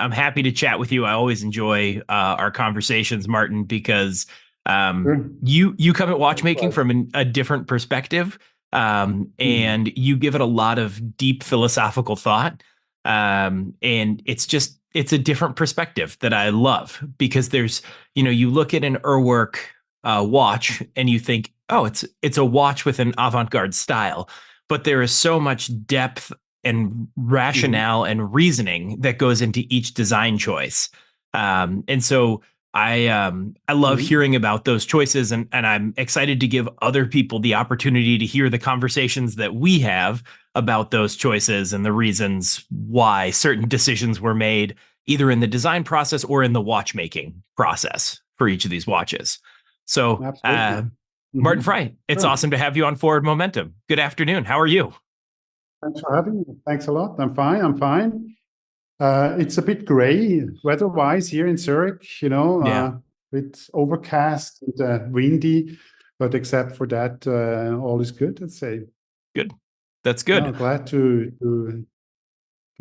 I'm happy to chat with you. I always enjoy our conversations, Martin, because Sure. you come at watchmaking Likewise. from a different perspective, Mhm. and you give it a lot of deep philosophical thought. And it's a different perspective that I love because you look at an Urwerk watch and you think, oh, it's a watch with an avant-garde style, but there is so much depth and Mhm. rationale and reasoning that goes into each design choice. And so I love Mhm. hearing about those choices, and I'm excited to give other people the opportunity to hear the conversations that we have about those choices and the reasons why certain decisions were made, either in the design process or in the watchmaking process for each of these watches. So, Absolutely. Martin Mhm. Frei, it's Sure. awesome to have you on Forward Momentum. Good afternoon. How are you? Thanks for having me. Thanks a lot. I'm fine. I'm fine. It's a bit gray weather-wise here in Zurich, Yeah, bit overcast and windy, but except for that, all is good, let's say. good. That's No, good. glad to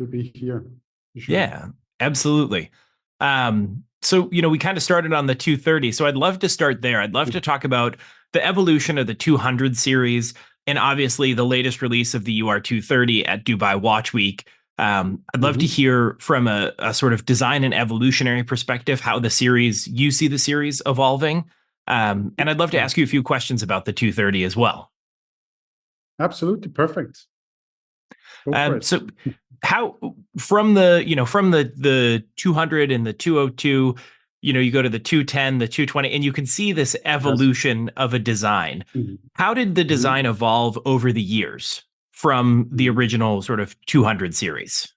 be here, for sure. Yeah, absolutely. So, we kind of started on the 230. So I'd love to start there. I'd love to talk about the evolution of the 200 series and obviously the latest release of the UR-230 at Dubai Watch Week. I'd love to Mhm. hear from a sort of design and evolutionary perspective how you see the series evolving. And I'd love to Sure. ask you a few questions about the 230 as well. Absolutely perfect. Go for it. So how from the 200 and the 202, you go to the 210, the 220, and you can see this Yes. evolution of a design. Mhm. How did the Mhm. design evolve over the years from the Mhm. original sort of 200 series?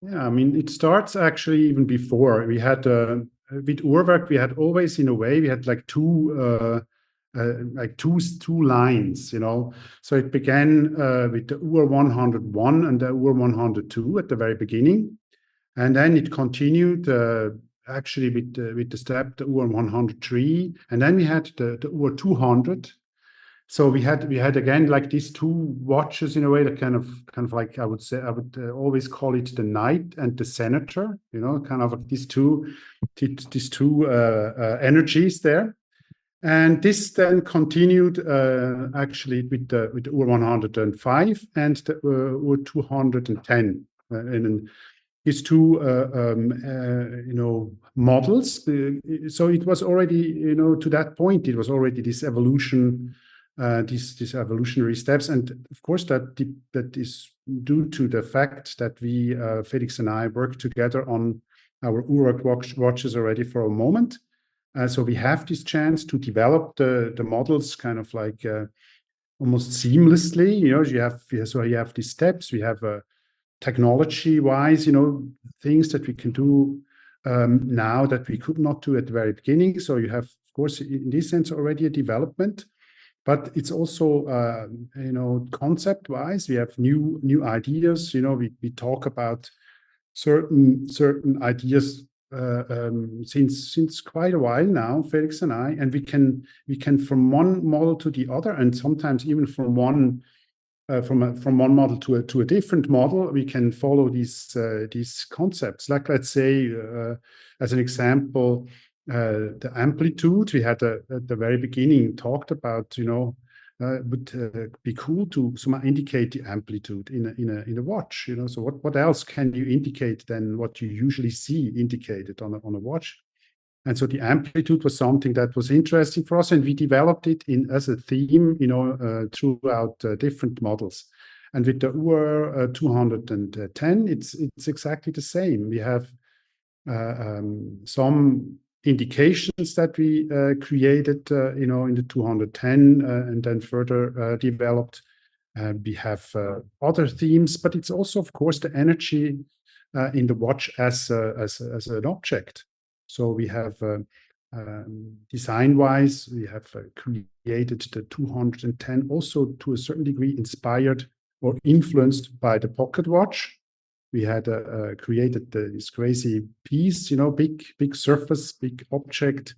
Yeah, I mean, it starts actually even before. We had with Urwerk, we had always, in a way, we had like two lines, So it began with the UR-101 and the UR-102 at the very beginning, and then it continued actually with the step the UR-103, and then we had the UR-200. So we had again like these two watches in a way that kind of like I would say I would always call it the knight and the senator, kind of like these two energies there. And this then continued actually with the UR-105 and the UR-210. And then these two models. So it was already, to that point, it was already this evolution, these evolutionary steps. And of course, that is due to the fact that we, Felix and I, worked together on our Urwerk watches already for a moment. So we have this chance to develop the models kind of like almost seamlessly. You have these steps. We have technology-wise, things that we can do now that we could not do at the very beginning. So you have, of course, in this sense, already a development, but it's also, concept-wise, we have new ideas. We talk about certain ideas since quite a while now, Felix and I, and we can from one model to the other, and sometimes even from one model to a different model, we can follow these concepts. Like, let's say, as an example, the amplitude we had at the very beginning talked about. Would be cool to somehow indicate the amplitude in a watch. So what else can you indicate than what you usually see indicated on a watch? And so the amplitude was something that was interesting for us, and we developed it as a theme, throughout different models. And with the UR 210, it's exactly the same. We have some indications that we created, in the 210, and then further developed. We have other themes, but it's also, of course, the energy in the watch as an object. So we have design-wise, we have created the 210 also to a certain degree inspired or influenced by the pocket watch. We had created this crazy piece, big surface, big object,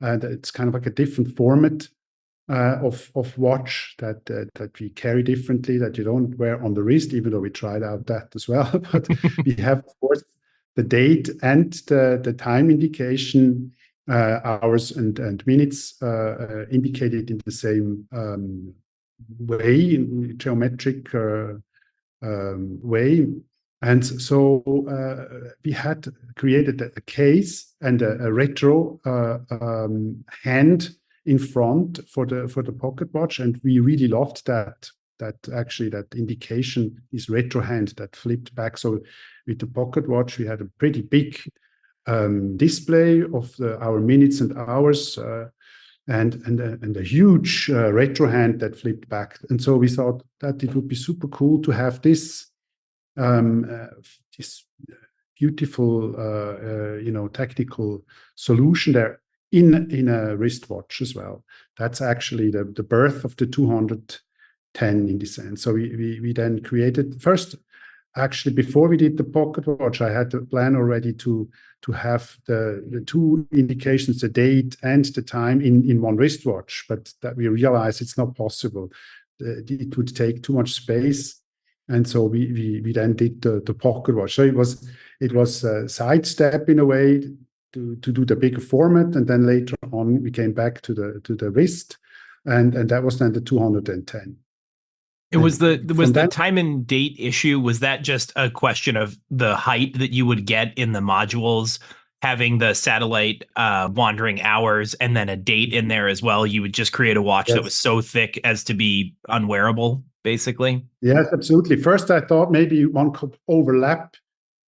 and it's kind of like a different format of watch that we carry differently, that you don't wear on the wrist, even though we tried out that as well. But we have, of course, the date and the time indication, hours and minutes, indicated in the same way, in geometric way. And so we had created a case and a retro hand in front for the pocket watch, and we really loved that actually that indication, this retro hand that flipped back. So with the pocket watch, we had a pretty big display of our minutes and hours, and a huge retro hand that flipped back. And so we thought that it would be super cool to have this beautiful, technical solution there in a wristwatch as well. That's actually the birth of the 210 in this sense. So we then created first. Actually, before we did the pocket watch, I had the plan already to have the two indications, the date and the time, in one wristwatch, but that we realized it's not possible. It would take too much space, and so we then did the pocket watch. So it was a sidestep in a way to do the bigger format, and then later on we came back to the wrist, and that was then the 210. It was the time and date issue. Was that just a question of the height that you would get in the modules, having the satellite wandering hours and then a date in there as well? You would just create a watch that was so thick as to be unwearable, basically? Yes, absolutely. First, I thought maybe one could overlap,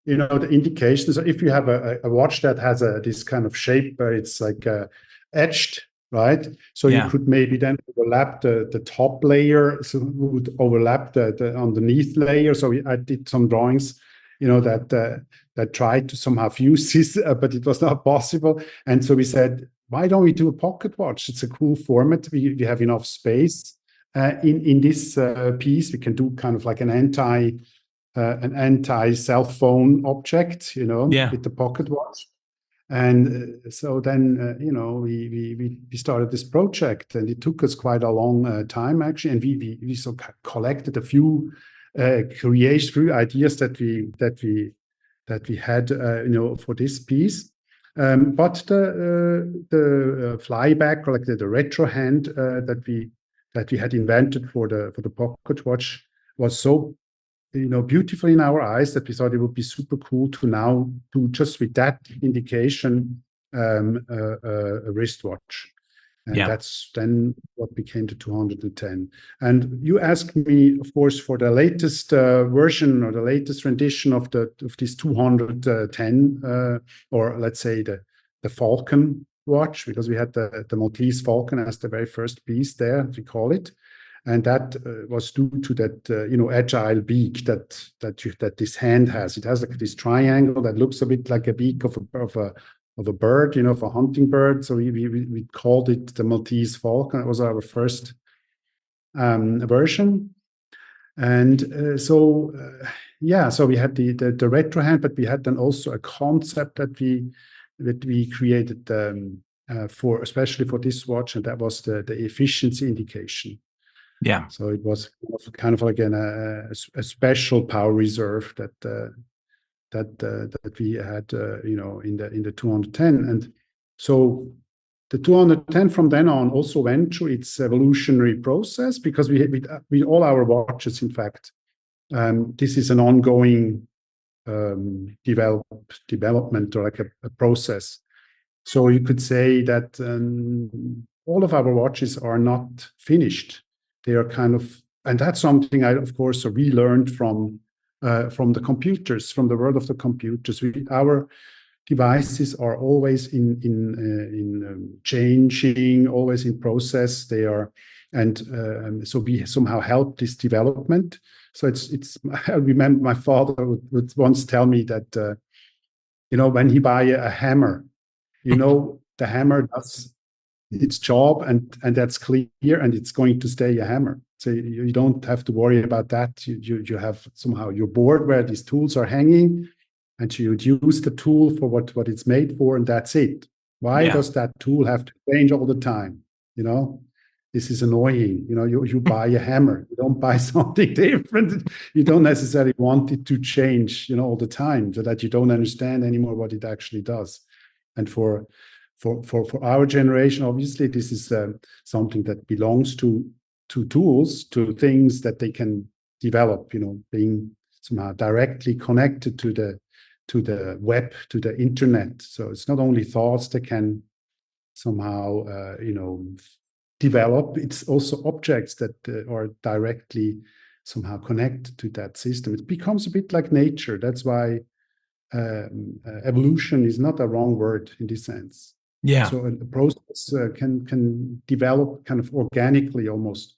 the indications. So if you have a watch that has this kind of shape where it's like etched, right? So you could maybe then overlap the top layer, so we would overlap the underneath layer. So I did some drawings, that tried to somehow fuse this, but it was not possible. And so we said, why don't we do a pocket watch? It's a cool format. We have enough space in this piece. We can do kind of like an anti cell phone object, with the pocket watch. And so then, we started this project, and it took us quite a long time actually. And we so collected a few few ideas that we had, for this piece. But the flyback, or like the retro hand that we had invented for the pocket watch was so beautiful in our eyes that we thought it would be super cool to now do just with that indication a wristwatch. And that's then what became the 210. And you asked me, of course, for the latest version or the latest rendition of this 210, or let's say the Falcon watch, because we had the Maltese Falcon as the very first piece there, as we call it. And that was due to that, agile beak that this hand has. It has like this triangle that looks a bit like a beak of a bird, of a hunting bird. So we called it the Maltese Falcon. It was our first version. And so we had the retro hand, but we had then also a concept that we created especially for this watch, and that was the efficiency indication. Yeah. So it was kind of like a special power reserve that we had, in the 210. And so the 210 from then on also went through its evolutionary process, because we all our watches, in fact, this is an ongoing development, or like a process. So you could say that all of our watches are not finished. They are kind of, and that's something I, of course, relearned from the computers, from the world of the computers. Our devices are always in changing, always in process. They are, and so we somehow help this development. So it's. I remember my father would once tell me that, when he buy a hammer, the hammer does its job, and that's clear, and it's going to stay a hammer. So you don't have to worry about that. You have somehow your board where these tools are hanging, and you would use the tool for what it's made for, and that's it. Why does that tool have to change all the time? this is annoying. You buy a hammer, you don't buy something different. You don't necessarily want it to change, all the time, so that you don't understand anymore what it actually does. And for our generation, obviously, this is something that belongs to tools, to things that they can develop. Being somehow directly connected to the web, to the internet. So it's not only thoughts that can somehow develop, it's also objects that are directly somehow connected to that system. It becomes a bit like nature. That's why evolution is not a wrong word in this sense. Yeah. So a process can develop kind of organically almost,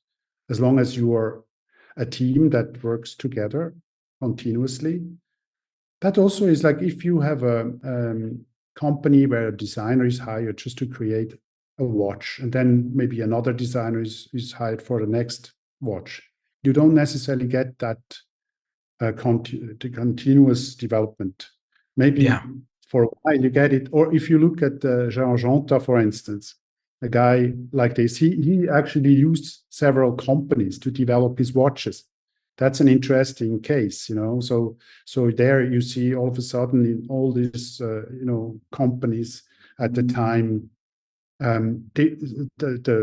as long as you are a team that works together continuously. That also is like if you have a company where a designer is hired just to create a watch, and then maybe another designer is hired for the next watch. You don't necessarily get that continuous development. Maybe for a while you get it, or if you look at Jean Jonta, for instance, a guy like this, he actually used several companies to develop his watches. That's an interesting case, So there you see all of a sudden in all these companies at the time,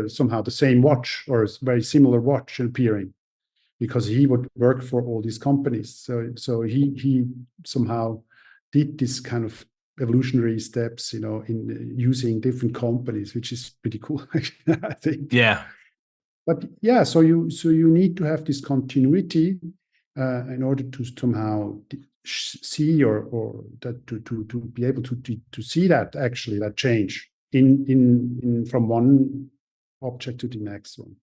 somehow the same watch or a very similar watch appearing, because he would work for all these companies. So he somehow did this kind of evolutionary steps, in using different companies, which is pretty cool, I think. Yeah. But yeah, so you need to have this continuity in order to somehow see or that to be able to see that actually that change in from one object to the next one.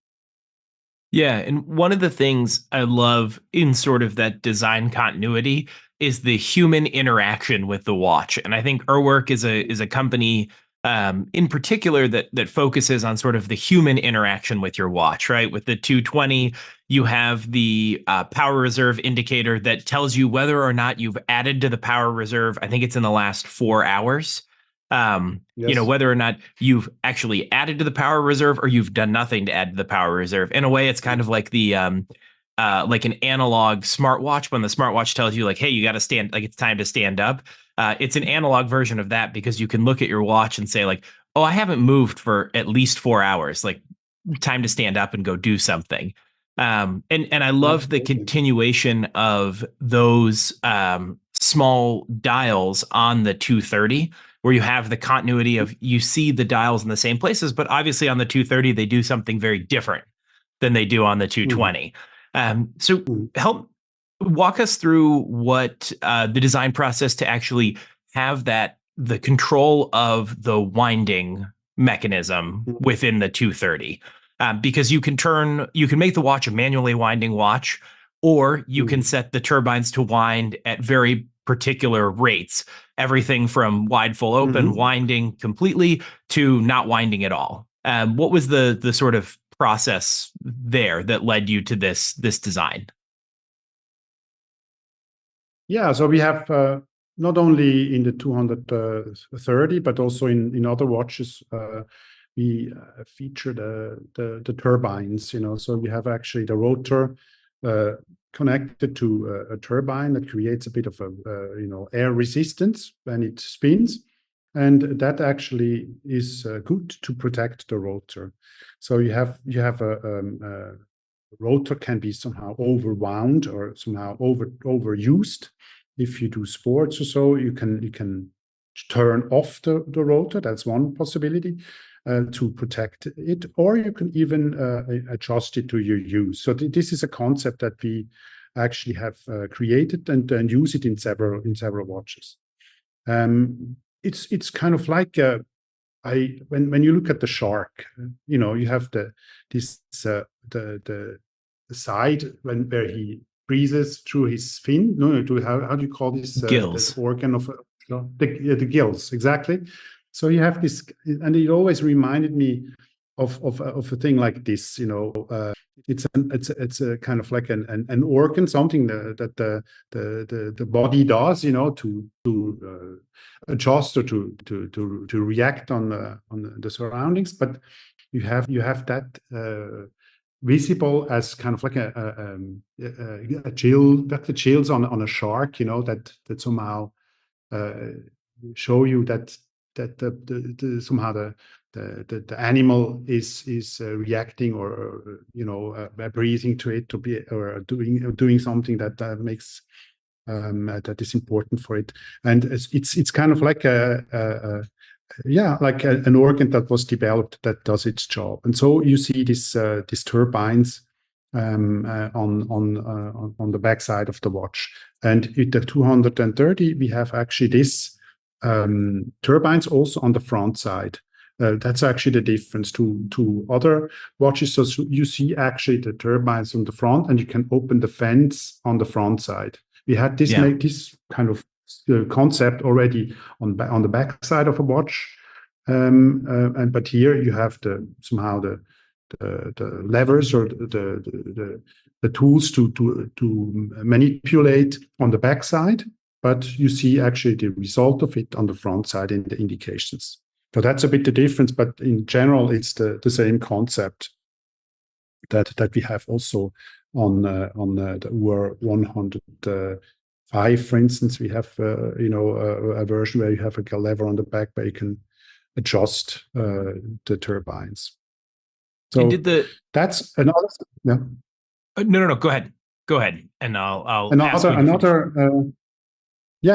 Yeah, and one of the things I love in sort of that design continuity is the human interaction with the watch. And I think Urwerk is a company in particular that focuses on sort of the human interaction with your watch, right? With the 220, you have the power reserve indicator that tells you whether or not you've added to the power reserve. I think it's in the last 4 hours. Yes. Whether or not you've actually added to the power reserve or you've done nothing to add to the power reserve. In a way, it's kind of like the like an analog smartwatch when the smartwatch tells you like, hey, you got to stand, like it's time to stand up. It's an analog version of that because you can look at your watch and say like, oh, I haven't moved for at least 4 hours. Like time to stand up and go do something. And I love the continuation of those small dials on the 230 where you have the continuity of you see the dials in the same places, but obviously on the 230 they do something very different than they do on the 220. So help walk us through what the design process to actually have the control of the winding mechanism within the 230. Because you can make the watch a manually winding watch, or you can set the turbines to wind at very particular rates, everything from wide full open, winding completely, to not winding at all. What was the sort of process there that led you to this design? Yeah, so we have not only in the 230, but also in other watches, we feature the turbines. So we have actually the rotor connected to a turbine that creates a bit of a air resistance when it spins, and that actually is good to protect the rotor. So you have a rotor can be somehow overwound or somehow overused. If you do sports or so, you can turn off the rotor. That's one possibility to protect it, or you can even adjust it to your use. So this is a concept that we actually have created and use it in several watches. It's kind of like when you look at the shark, you have the side where he breathes through his fin. No, how do you call this? Gills. The organ of the gills, exactly. So you have this, and it always reminded me of a thing like this. It's a kind of like an organ, something that the body does, to adjust or to react on the surroundings. But you have that visible as kind of like a chill, like the chills on a shark, that somehow show you that somehow the animal is reacting or breathing to it to be or doing something that makes that is important for it. And it's kind of like like an organ that was developed that does its job. And so you see these turbines on the backside of the watch. And with the 230, we have actually this turbines also on the front side. That's actually the difference to other watches. So you see actually the turbines on the front, and you can open the fence on the front side. We had this make this kind of concept already on the back side of a watch, but here you have somehow the levers or the tools to manipulate on the back side, but you see actually the result of it on the front side in the indications. So that's a bit the difference, but in general, it's the same concept that we have also on the UR-105, for instance. We have a version where you have a lever on the back where you can adjust the turbines. So that's another. Yeah. No. Go ahead, and I'll ask another.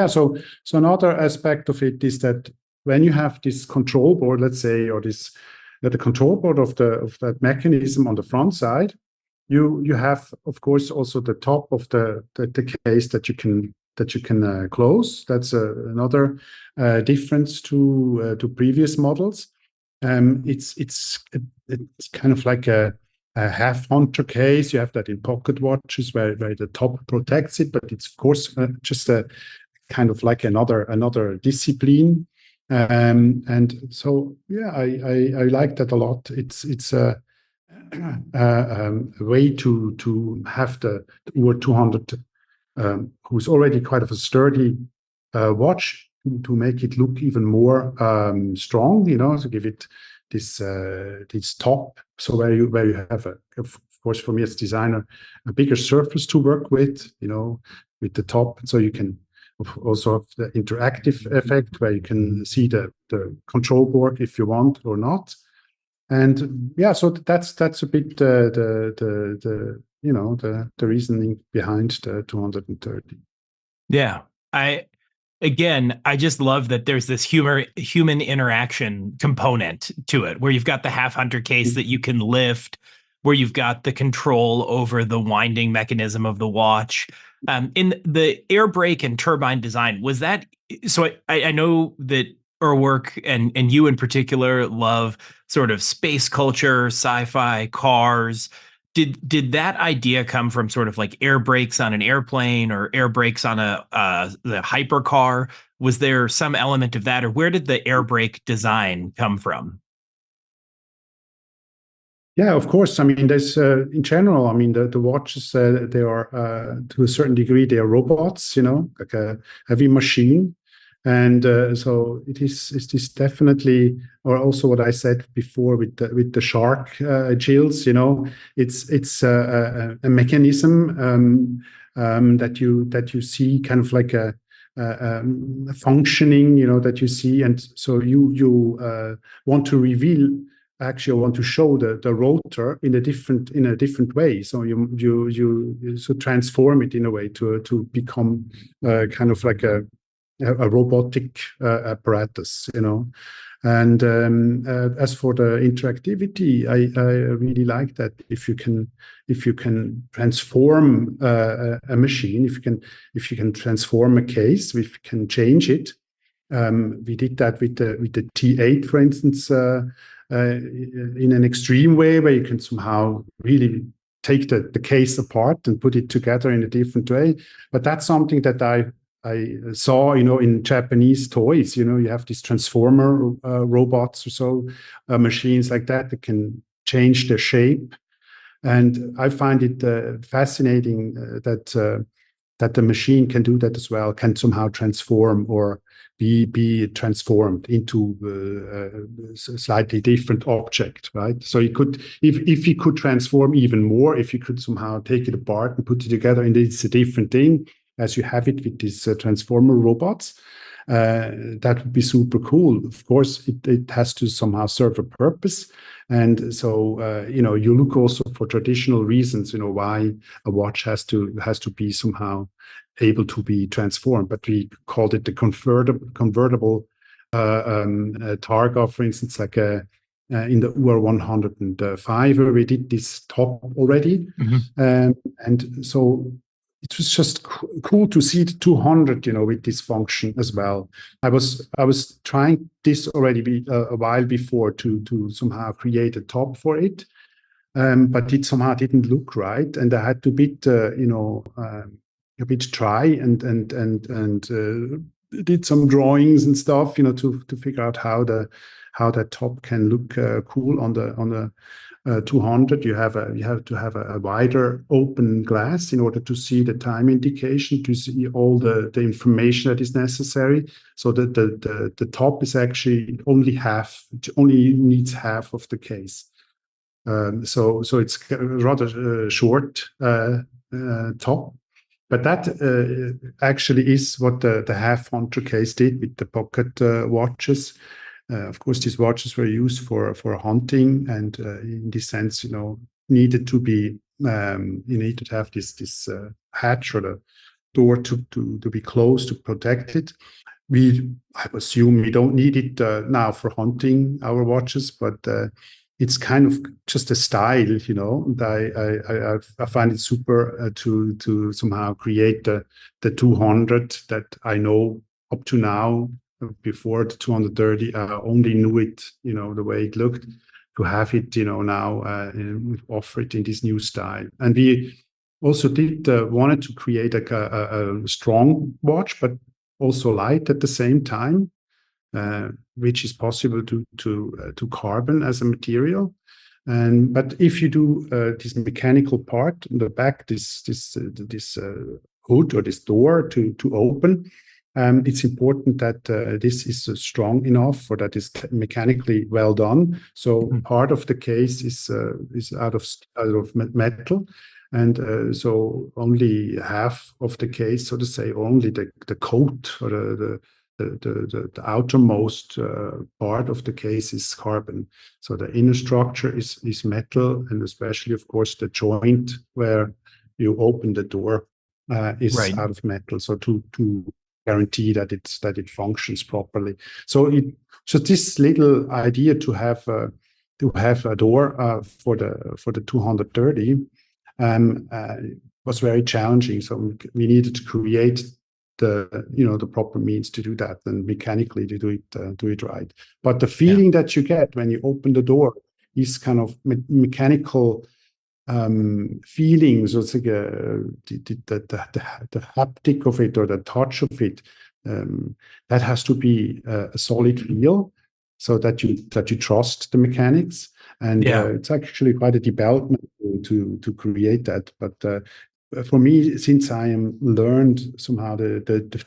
So another aspect of it is that when you have this control board, let's say, or the control board of that mechanism on the front side, you have, of course, also the top of the case that you can close. That's another difference to previous models. It's kind of like a half hunter case. You have that in pocket watches where the top protects it, but it's of course just a kind of like another discipline. And so I like that a lot. It's a way to have the UR-200, who's already quite of a sturdy watch, to make it look even more strong, to give it this top. So where you have of course, for me as a designer, a bigger surface to work with, with the top, so you can also have the interactive effect where you can see the control board if you want or not. And so that's a bit the reasoning behind the 230. Yeah, I just love that there's this human interaction component to it, where you've got the half hunter case that you can lift, where you've got the control over the winding mechanism of the watch. In the air brake and turbine design, was that so? I know that Urwerk and you in particular love sort of space culture, sci-fi, cars. Did that idea come from sort of like air brakes on an airplane or air brakes on the hypercar? Was there some element of that, or where did the air brake design come from? Yeah, of course. I mean, there's in general. I mean, the watches they are to a certain degree they are robots. Like a heavy machine, and so it is definitely, or also what I said before with the shark gills. It's a mechanism that you see kind of like a functioning. That you see, and so you want to reveal. Actually, I want to show the rotor in a different way. So you so transform it in a way to become kind of like a robotic apparatus, And as for the interactivity, I really like that if you can transform a machine, if you can transform a case, if you can change it. We did that with the T8, for instance. In an extreme way where you can somehow really take the case apart and put it together in a different way. But that's something that I saw, in Japanese toys. You have these transformer robots or so, machines like that can change their shape. And I find it fascinating that the machine can do that as well, can somehow transform or be transformed into a slightly different object, right? So you could, if you could transform even more, if you could somehow take it apart and put it together, and it's a different thing, as you have it with these transformer robots, that would be super cool. Of course, it has to somehow serve a purpose. And so, you look also for traditional reasons, why a watch has to be somehow able to be transformed. But we called it the convertible Targa, for instance, like in the UR-105, where we did this top already. And so it was just cool to see the 200, with this function as well. I was trying this already a while before to somehow create a top for it, but it somehow didn't look right, and I had to a bit try and did some drawings and stuff, to figure out how that top can look cool on the 200. You have to have a wider open glass in order to see the time indication, to see all the information that is necessary. So that the top is actually it only needs half of the case. So it's rather short top. But that actually is what the half Hunter case did with the pocket watches. Of course, these watches were used for hunting, and in this sense, needed to be you needed to have this hatch or the door to be closed to protect it. I assume we don't need it now for hunting our watches, but it's kind of just a style, and I find it super to somehow create the 200 that I know up to now. Before the 230, I only knew it, the way it looked. To have it, now offer it in this new style. And we also wanted to create a strong watch, but also light at the same time, which is possible to carbon as a material. But if you do this mechanical part in the back, this hood or this door to open, it's important that this is strong enough, or that is mechanically well done. So part of the case is out of metal, and so only half of the case, so to say, only the coat or the outermost part of the case is carbon. So the inner structure is metal, and especially, of course, the joint where you open the door is out of metal. So to guarantee that it functions properly. So this little idea to have a door for the 230 was very challenging. So we needed to create the proper means to do that, and mechanically to do it right. But the feeling that you get when you open the door is kind of mechanical feelings, so it's like the haptic of it, or the touch of it, that has to be a solid feel, so that you trust the mechanics. And it's actually quite a development to create that. But for me, since I am learned somehow the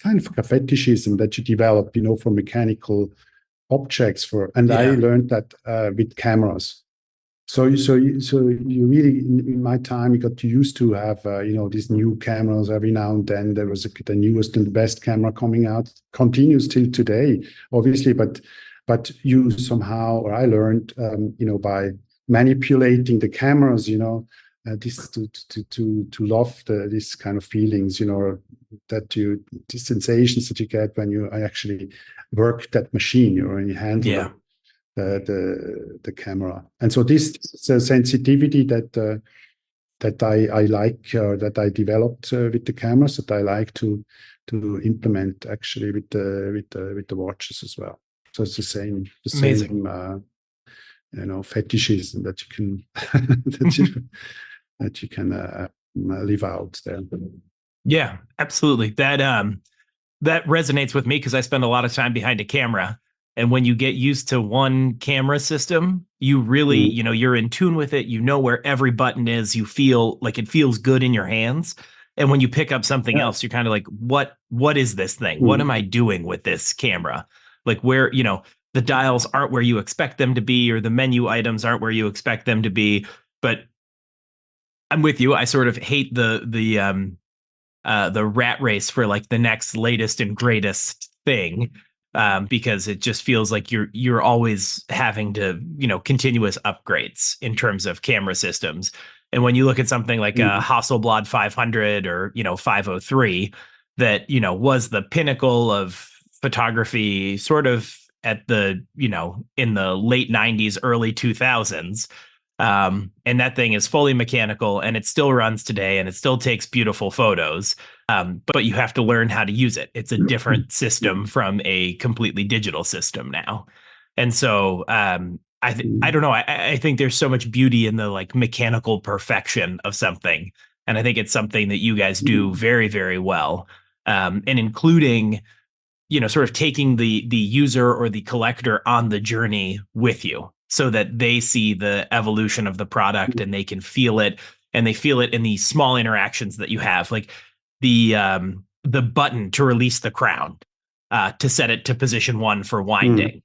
kind of a fetishism that you develop, for mechanical objects, and I learned that with cameras. So you really, in my time, you got used to have these new cameras every now and then. There was the newest and the best camera coming out, continues till today, obviously. But you somehow, or I learned, by manipulating the cameras, this to love this kind of feelings, the sensations that you get when you actually work that machine, when you handle the camera. And so this is a sensitivity that I like, that I developed with the cameras, that I like to implement actually with the watches as well. So it's the same fetishism that you can that you can live out there. Yeah, absolutely. That resonates with me, because I spend a lot of time behind a camera. And when you get used to one camera system, you really, you're in tune with it. You know where every button is. You feel like it feels good in your hands. And when you pick up something Yeah. else, you're kind of like, what is this thing? What am Mm. I doing with this camera? Like where, the dials aren't where you expect them to be, or the menu items aren't where you expect them to be. But I'm with you. I sort of hate the rat race for like the next latest and greatest thing, because it just feels like you're always having to, continuous upgrades in terms of camera systems. And when you look at something like a Mm. Hasselblad 500 or 503, that was the pinnacle of photography, sort of at the in the late 90s, early 2000s. And that thing is fully mechanical, and it still runs today, and it still takes beautiful photos. But you have to learn how to use it. It's a different system Mm. from a completely digital system now. And so I Mm. don't know. I think there's so much beauty in the like mechanical perfection of something. And I think it's something that you guys do Mm. very, very well. And including, sort of taking the user or the collector on the journey with you, so that they see the evolution of the product and they can feel it, and they feel it in the small interactions that you have, like the button to release the crown, to set it to position 1 for Mm. winding,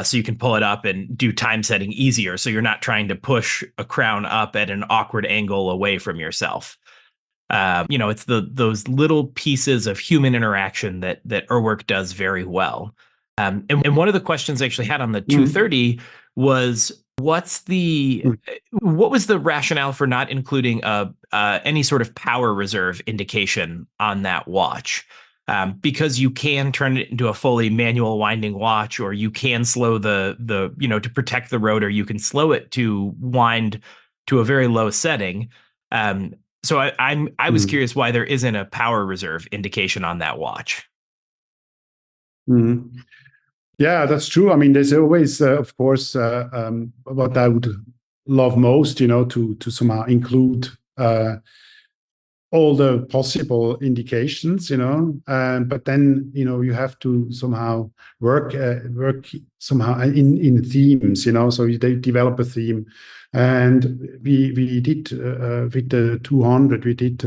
so you can pull it up and do time setting easier, so you're not trying to push a crown up at an awkward angle away from yourself. It's those little pieces of human interaction that Urwerk does very well. And one of the questions I actually had on the Mm. 230 was, Mm. what was the rationale for not including any sort of power reserve indication on that watch? Because you can turn it into a fully manual winding watch, or you can slow the to protect the rotor, you can slow it to wind to a very low setting. So I was Mm. curious why there isn't a power reserve indication on that watch. Mm. Yeah, that's true. I mean, there's always, of course, what I would love most, to somehow include all the possible indications, but then, you have to somehow work somehow in themes, so they develop a theme. And we did with the 200, we did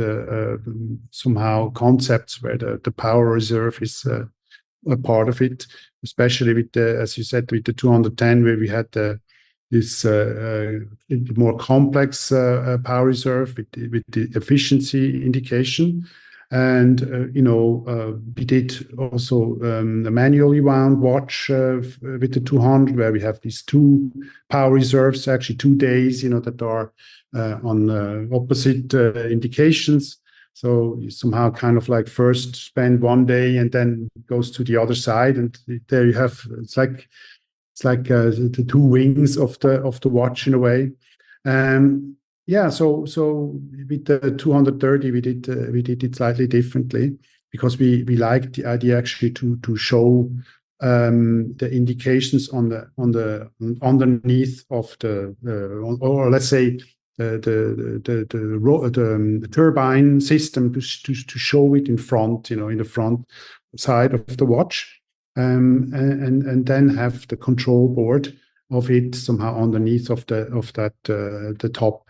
somehow concepts where the power reserve is a part of it, especially with the, as you said, with the 210, where we had this more complex power reserve with the efficiency indication. And, we did also a manually wound watch with the 200, where we have these 2 power reserves, actually 2 days, that are on opposite indications. So you somehow kind of like first spend 1 day and then goes to the other side, and there you have, it's like the 2 wings of the watch in a way. Yeah, so with the 230 we did it slightly differently, because we liked the idea actually to show the indications on the underneath of the or let's say the turbine system, to show it in front, in the front side of the watch, and then have the control board of it somehow underneath of that the top.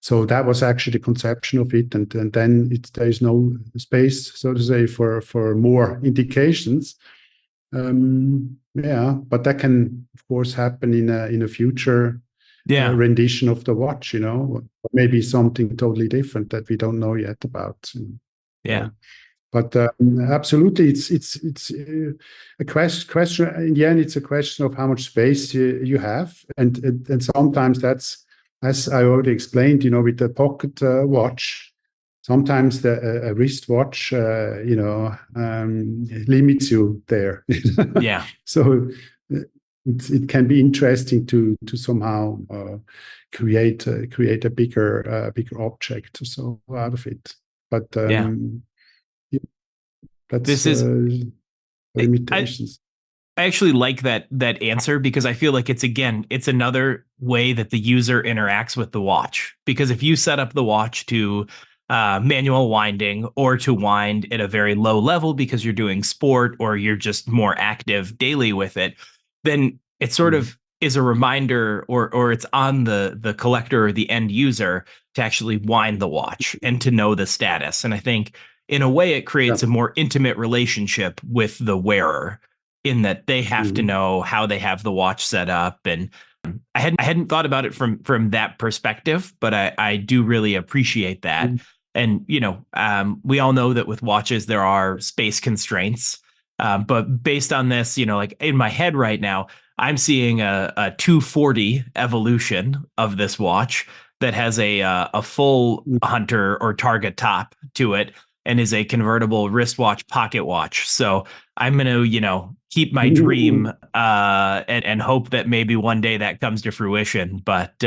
So that was actually the conception of it, and then there is no space, so to say, for more indications. Yeah, but that can of course happen in a future Yeah, rendition of the watch, maybe something totally different that we don't know yet about. yeah, So, but absolutely, it's a question. In the end, it's a question of how much space you have, and sometimes that's, as I already explained, with the pocket watch. Sometimes a wristwatch, limits you there. yeah, So it can be interesting to somehow create a bigger object so out of it. But yeah. yeah, that's This is I limitations. I actually like that answer, because I feel like it's another way that the user interacts with the watch. Because if you set up the watch to manual winding, or to wind at a very low level because you're doing sport or you're just more active daily with it, then it sort Mm. of is a reminder, or it's on the collector or the end user to actually wind the watch and to know the status. And I think in a way it Yeah. creates a more intimate relationship with the wearer in that they have to Mhm. know how they have the watch set up. And I hadn't thought about it from that perspective, but I do really appreciate that. Mhm. And we all know that with watches there are space constraints. But based on this, like in my head right now, I'm seeing a 240 evolution of this watch that has a full hunter or target top to it and is a convertible wristwatch pocket watch. So I'm gonna, keep my dream and hope that maybe one day that comes to fruition. But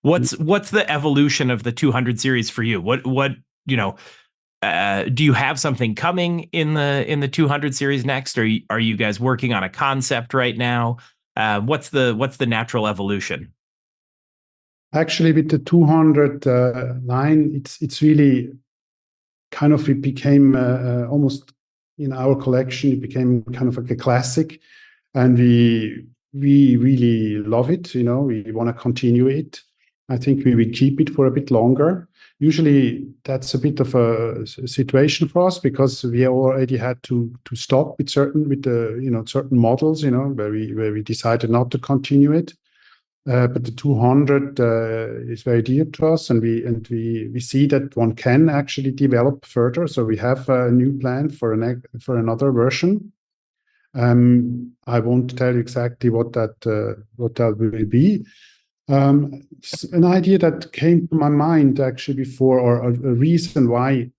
what's the evolution of the 200 series for you? What you know do you have something coming in the 200 series next? Are you guys working on a concept right now? What's the natural evolution? Actually, with the 200 line, it's really kind of, it became almost in our collection. It became kind of like a classic, and we really love it. We want to continue it. I think we will keep it for a bit longer. Usually, that's a bit of a situation for us because we already had to stop with certain models, where we decided not to continue it. But the 200 is very dear to us, and we see that one can actually develop further. So we have a new plan for another version. I won't tell you exactly what that will be. An idea that came to my mind actually before, or a reason why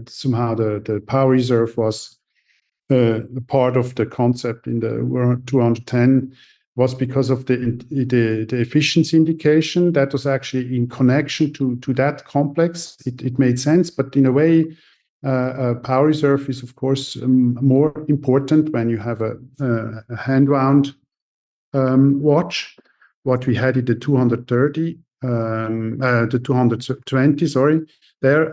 somehow the power reserve was a part of the concept in the World 210, was because of the efficiency indication that was actually in connection to that complex. It made sense, but in a way, power reserve is of course more important when you have a hand wound watch. What we had in the 230, the 220, sorry, there,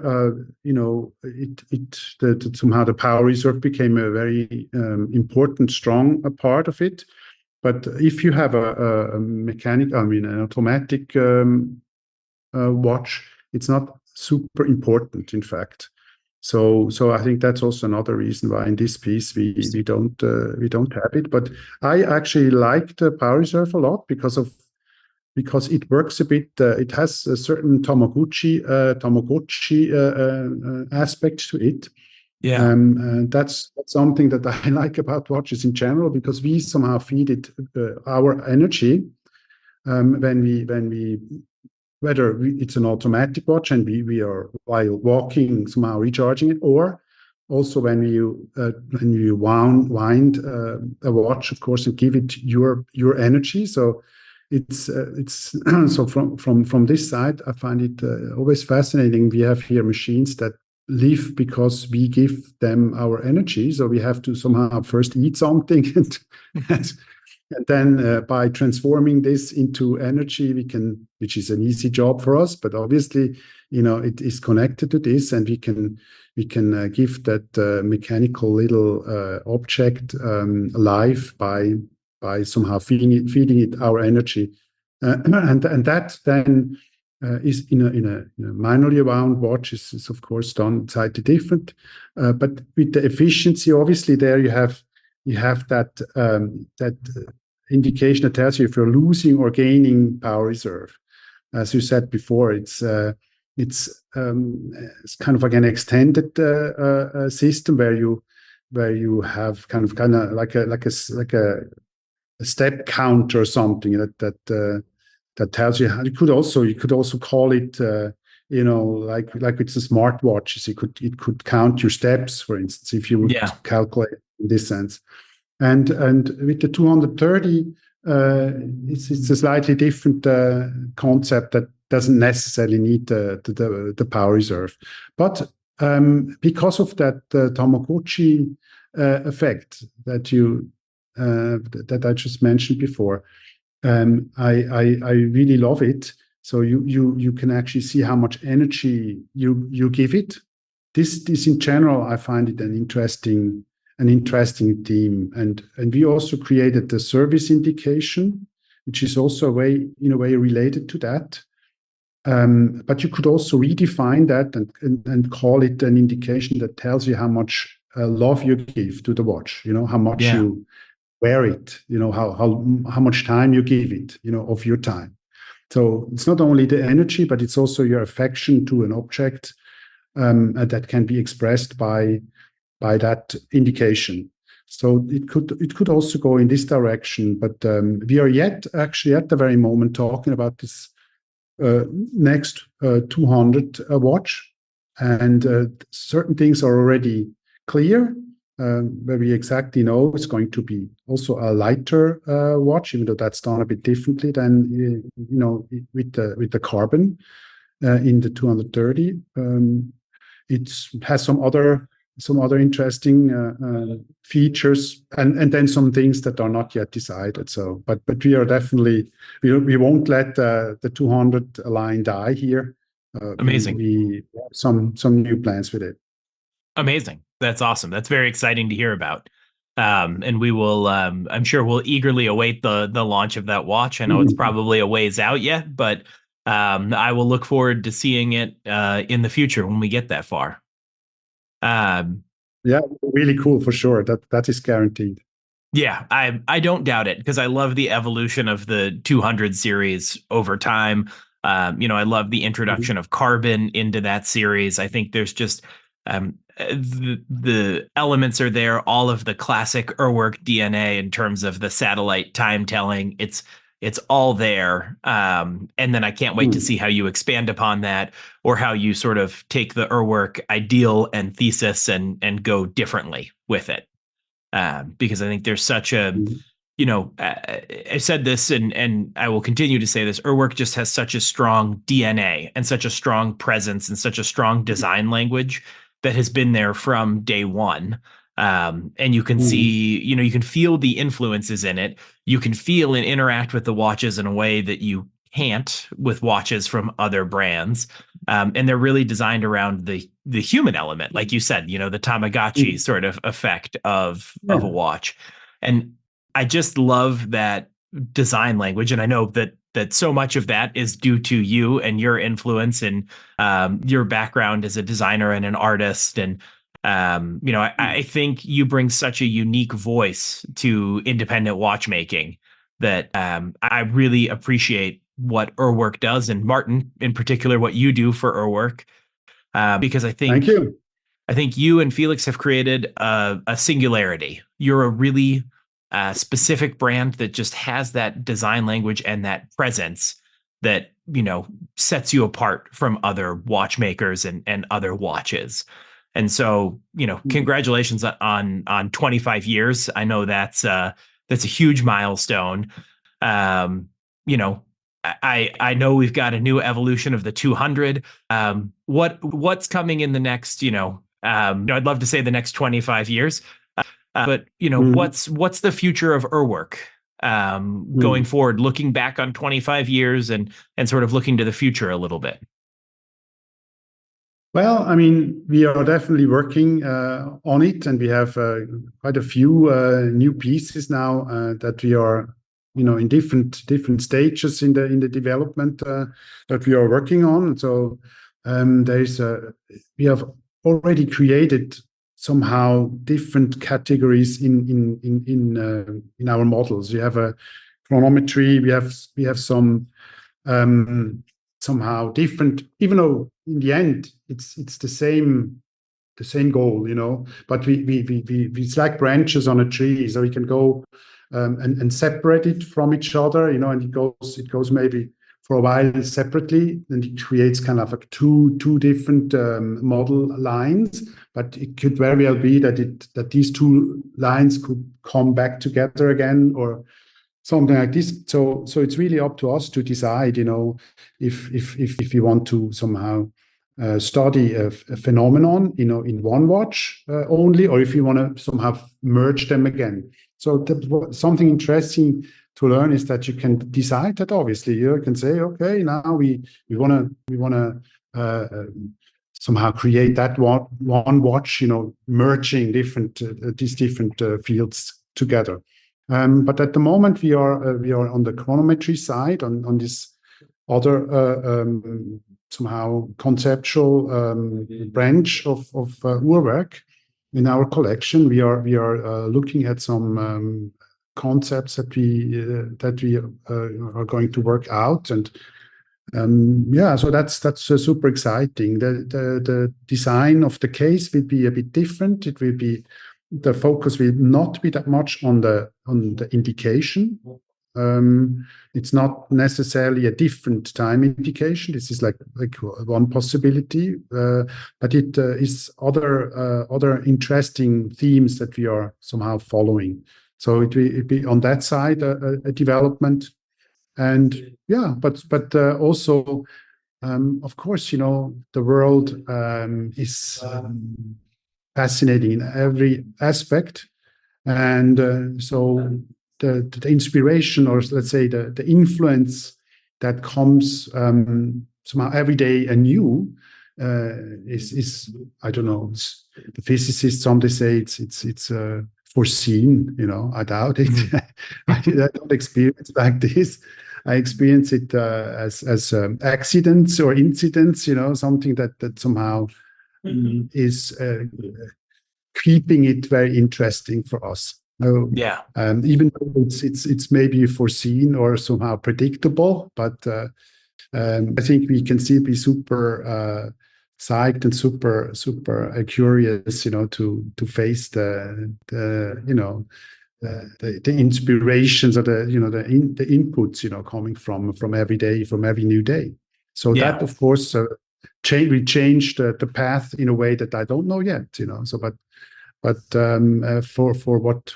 somehow the power reserve became a very important, strong part of it. But if you have a mechanic, I mean, an automatic watch, it's not super important, in fact. So I think that's also another reason why in this piece we don't have it. But I actually like the power reserve a lot because it works a bit. It has a certain Tamagotchi aspect to it. Yeah. And that's something that I like about watches in general, because we somehow feed it our energy when we whether it's an automatic watch and we are, while walking, somehow recharging it, or also when you wind a watch, of course, and give it your energy. So it's so from this side, I find it always fascinating. We have here machines that live because we give them our energy. So we have to somehow first eat something, and then by transforming this into energy, which is an easy job for us, but obviously, it is connected to this, and we can give that mechanical little object life by somehow feeding it our energy, and that then is in a manually wound watch is of course done slightly different, but with the efficiency, obviously there you have that indication that tells you if you're losing or gaining power reserve. As you said before, it's kind of like an extended system where you have kind of like a step counter or something that tells you how. You could also call it like with the smartwatches. It could count your steps, for instance, if you would Yeah. calculate in this sense. And with the 230, it's a slightly different concept that doesn't necessarily need the power reserve. But because of that Tamagotchi effect that I just mentioned before, I really love it. So you can actually see how much energy you give it. This in general, I find it an interesting an interesting theme. And we also created the service indication, which is also in a way related to that. But you could also redefine that and call it an indication that tells you how much love you give to the watch, how much Yeah. you wear it, how much time you give it, of your time. So it's not only the energy, but it's also your affection to an object that can be expressed by that indication. So it could also go in this direction, but we are yet actually at the very moment talking about this next 200 watch, and certain things are already clear. Where we exactly know it's going to be also a lighter watch, even though that's done a bit differently than with the carbon in the 230. It has some other interesting features, and then some things that are not yet decided. So, but we are definitely we won't let the 200 line die here. Amazing. We have some new plans with it. Amazing. That's awesome. That's very exciting to hear about. And we will, I'm sure we'll eagerly await the launch of that watch. I know it's probably a ways out yet, but I will look forward to seeing it in the future when we get that far. Yeah, really cool for sure. That is guaranteed. Yeah, I don't doubt it, because I love the evolution of the 200 series over time. I love the introduction of carbon into that series. I think there's just the elements are there, all of the classic Urwerk DNA in terms of the satellite time telling. It's all there. And then I can't wait to see how you expand upon that, or how you sort of take the Urwerk ideal and thesis and go differently with it. Because I think there's such a, I said this and I will continue to say this, Urwerk just has such a strong DNA and such a strong presence and such a strong design language that has been there from day one. And you can see, you can feel the influences in it. You can feel and interact with the watches in a way that you can't with watches from other brands. And they're really designed around the human element, like you said, the Tamagotchi sort of effect of a watch. And I just love that design language. And I know that so much of that is due to you and your influence and your background as a designer and an artist. And I think you bring such a unique voice to independent watchmaking that I really appreciate what Urwerk does, and Martin in particular, what you do for Urwerk, because Thank you. I think you and Felix have created a singularity. You're a really specific brand that just has that design language and that presence that sets you apart from other watchmakers and other watches. And so, congratulations on 25 years. I know that's a huge milestone. I know we've got a new evolution of the 200. What's coming in the next, I'd love to say the next 25 years, but what's the future of Urwerk going forward, looking back on 25 years and sort of looking to the future a little bit? Well, I mean, we are definitely working on it, and we have quite a few new pieces now that we are, in different stages in the development that we are working on. So we have already created somehow different categories in our models. We have a chronometry. We have some somehow different, even though in the end it's the same goal, but we it's like branches on a tree, so we can go and separate it from each other, and it goes maybe for a while separately, and it creates kind of like two different model lines. But it could very well be that these two lines could come back together again, or something like this. So it's really up to us to decide, if you want to somehow study a phenomenon, in one watch only, or if you want to somehow merge them again. So something interesting to learn is that you can decide that. Obviously, you can say, okay, now we want to somehow create that one watch, merging these different fields together. But at the moment, we are on the chronometry side, on this other somehow conceptual branch of Urwerk. In our collection, we are looking at some concepts that we are going to work out, and so that's super exciting. The design of the case will be a bit different. It will be, the focus will not be that much on the indication. It's not necessarily a different time indication. This is like one possibility, but it is other interesting themes that we are somehow following. So it will be on that side a development. And but also, of course, the world is fascinating in every aspect, and so the inspiration, or let's say the influence that comes somehow every day anew is I don't know. The physicists, some they say it's foreseen. I doubt it. I don't experience it like this. I experience it as accidents or incidents. Something that somehow is keeping it very interesting for us. Yeah. Even though it's maybe foreseen or somehow predictable, but I think we can still be super psyched and super curious, to face the inspirations, or the inputs, coming from every day, from every new day. So Yeah. that, of course, we changed the path in a way that I don't know yet. So, but for what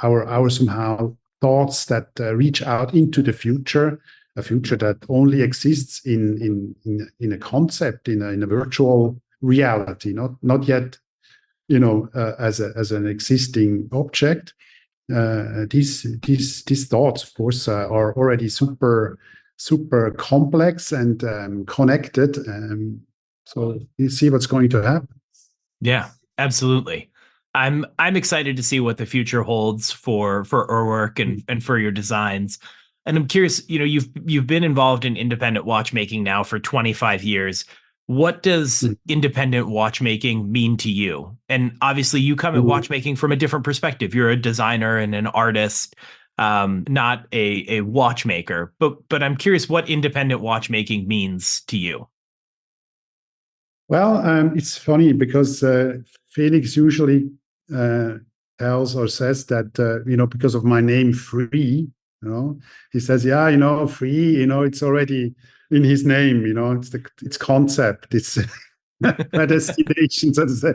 our somehow thoughts that reach out into the future, a future that only exists in a concept, in a virtual reality, not yet, as an existing object. These thoughts, of course, are already super complex and connected. So you see what's going to happen. Yeah, absolutely. I'm excited to see what the future holds for Urwerk and for your designs. And I'm curious, you've been involved in independent watchmaking now for 25 years. What does independent watchmaking mean to you? And obviously you come at watchmaking from a different perspective. You're a designer and an artist, not a watchmaker. But I'm curious what independent watchmaking means to you. Well, it's funny because Felix usually tells or says that, because of my name, Frei, he says, yeah, free, it's already in his name, it's concept, it's predestination, so to say.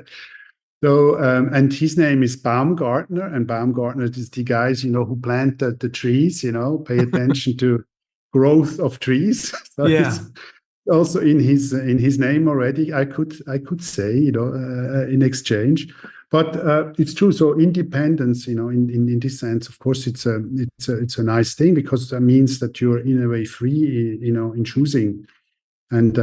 So, and his name is Baumgartner, and Baumgartner is the guys, who plant the trees, pay attention to growth of trees. So Yeah. also in his name already, I could say, in exchange, but it's true. So independence, in this sense, of course, it's a nice thing, because that means that you're in a way free, in choosing, and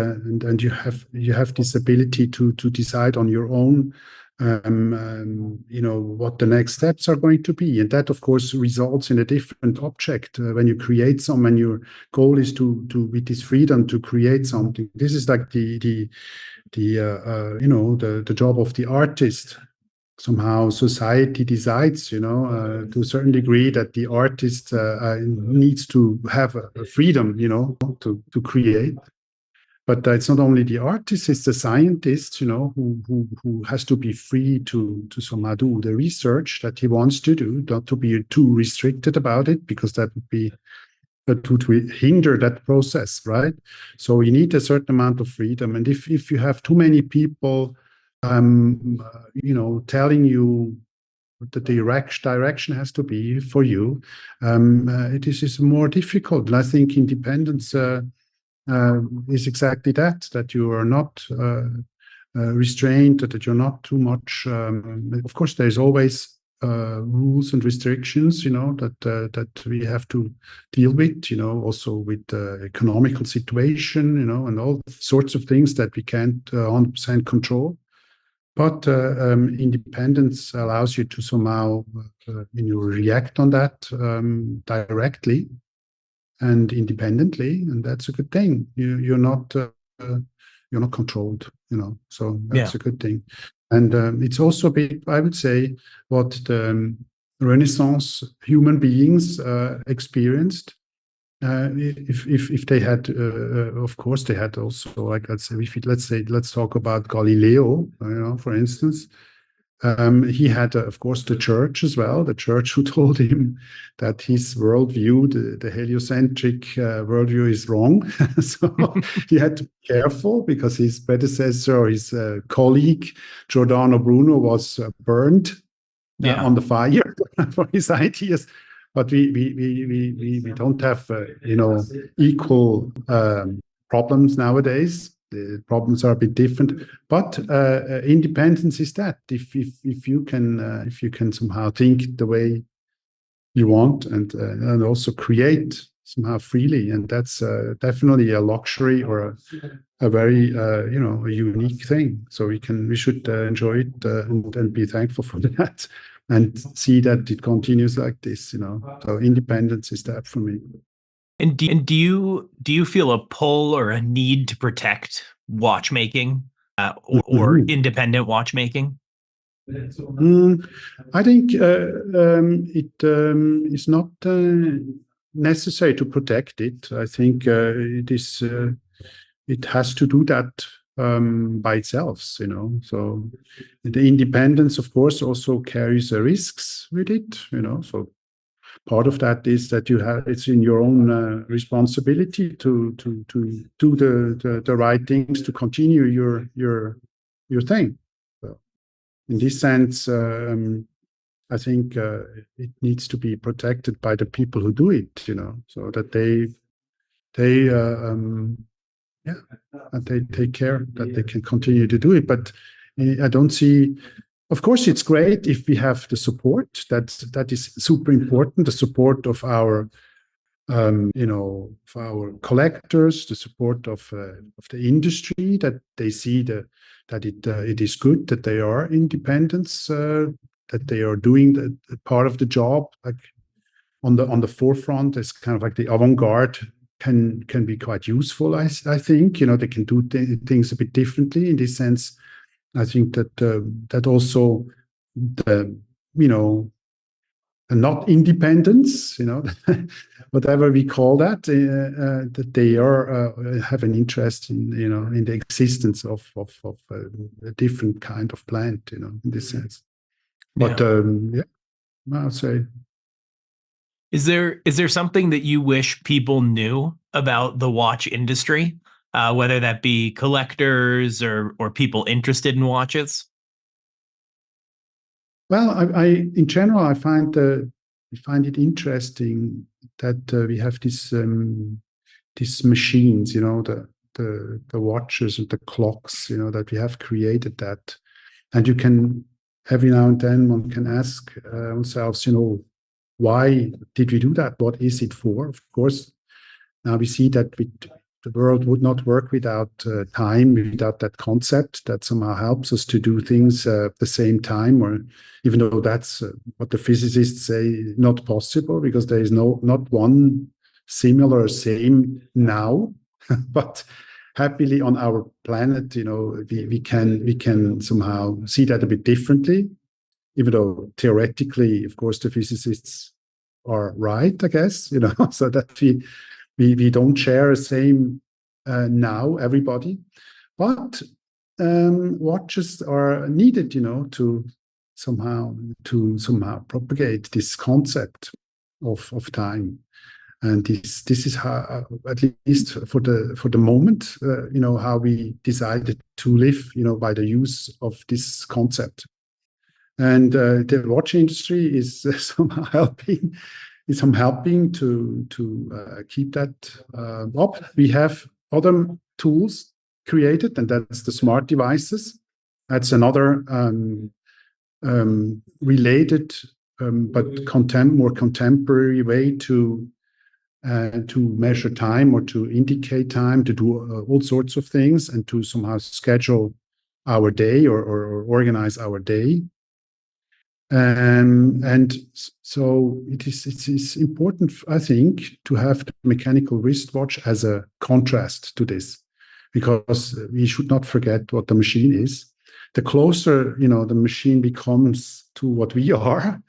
you have this ability to decide on your own, what the next steps are going to be, and that, of course, results in a different object when you create some. And your goal is to with this freedom to create something. This is like the job of the artist. Somehow society decides, to a certain degree, that the artist needs to have a freedom, to create. But it's not only the artist; it's the scientist, who has to be free to somehow do the research that he wants to do, not to be too restricted about it, because that would hinder that process, right? So you need a certain amount of freedom, and if you have too many people, telling you the direction has to be for you, it is more difficult. And I think independence is exactly that you are not restrained, that you're not too much. Of course, there's always rules and restrictions, that we have to deal with, also with the economical situation, and all sorts of things that we can't 100% control. But independence allows you to somehow react on that directly and independently, and that's a good thing. You're not controlled, so that's a good thing. And it's also a bit, I would say, what the Renaissance human beings experienced. If they had, of course, they had also, like, let's talk about Galileo, for instance. He had, of course, the church as well, the church who told him that his worldview, the heliocentric worldview, is wrong. So he had to be careful because his predecessor, his colleague, Giordano Bruno, was burned on the fire for his ideas. But we don't have, equal problems nowadays. The problems are a bit different, but independence is that if you can somehow think the way you want and also create somehow freely, and that's definitely a luxury or a very a unique thing. So we should enjoy it and be thankful for that and see that it continues like this. So independence is that for me. And do you feel a pull or a need to protect watchmaking or independent watchmaking? I think it is not necessary to protect it. I think it is. It has to do that by itself. So the independence, of course, also carries risks with it. So part of that is that it's in your own responsibility to do the right things to continue your thing. So in this sense, I think it needs to be protected by the people who do it, so that they and they take care that they can continue to do it. But I don't see. Of course, it's great if we have the support. That is super important. The support of our, of our collectors, the support of the industry, that they see that it is good that they are independent, that they are doing the part of the job, like on the forefront. It's kind of like the avant-garde can be quite useful. I think they can do things a bit differently in this sense. I think that that also the not independence, whatever we call that, that they are have an interest in in the existence of a different kind of plant, in this sense. But I'll say. Is there something that you wish people knew about the watch industry, whether that be collectors or people interested in watches? Well, I in general, I find it interesting that we have these machines, the watches and the clocks, that we have created that, and you can every now and then one can ask ourselves, why did we do that? What is it for? Of course, now we see that the world would not work without time, without that concept that somehow helps us to do things at the same time, or even though that's what the physicists say not possible, because there is not one similar same now, but happily on our planet, we can somehow see that a bit differently, even though theoretically, of course, the physicists are right, I guess, so that we don't share the same now, everybody. But watches are needed, to somehow propagate this concept of time. And this is how, at least for the moment, how we decided to live, by the use of this concept. And the watch industry is somehow helping to keep that up. We have other tools created, and that's the smart devices. That's another related more contemporary way to measure time or to indicate time, to do all sorts of things, and to somehow schedule our day or organize our day. And so it's important, I think, to have the mechanical wristwatch as a contrast to this, because we should not forget what the machine is. The closer, the machine becomes to what we are,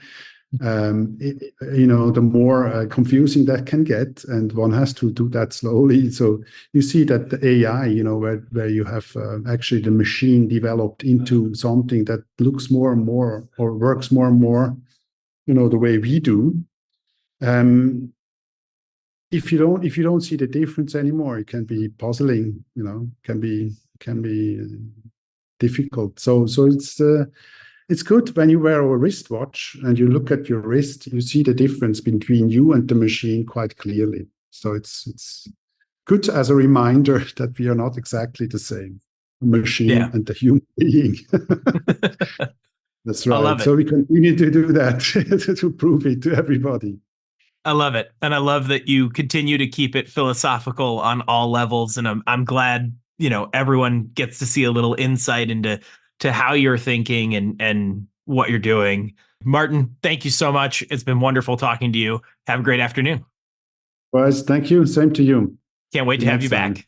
the more confusing that can get, and one has to do that slowly. So you see that the AI, where you have actually the machine developed into something that looks more and more or works more and more, the way we do. If you don't see the difference anymore, it can be puzzling. Can be difficult. So it's good when you wear a wristwatch and you look at your wrist, you see the difference between you and the machine quite clearly. So it's good as a reminder that we are not exactly the same, machine and the human being. That's right. I love it. So we continue to do that to prove it to everybody. I love it. And I love that you continue to keep it philosophical on all levels. And I'm glad, everyone gets to see a little insight into how you're thinking and what you're doing. Martin, thank you so much. It's been wonderful talking to you. Have a great afternoon. Well, thank you. Same to you. Can't wait to have you back.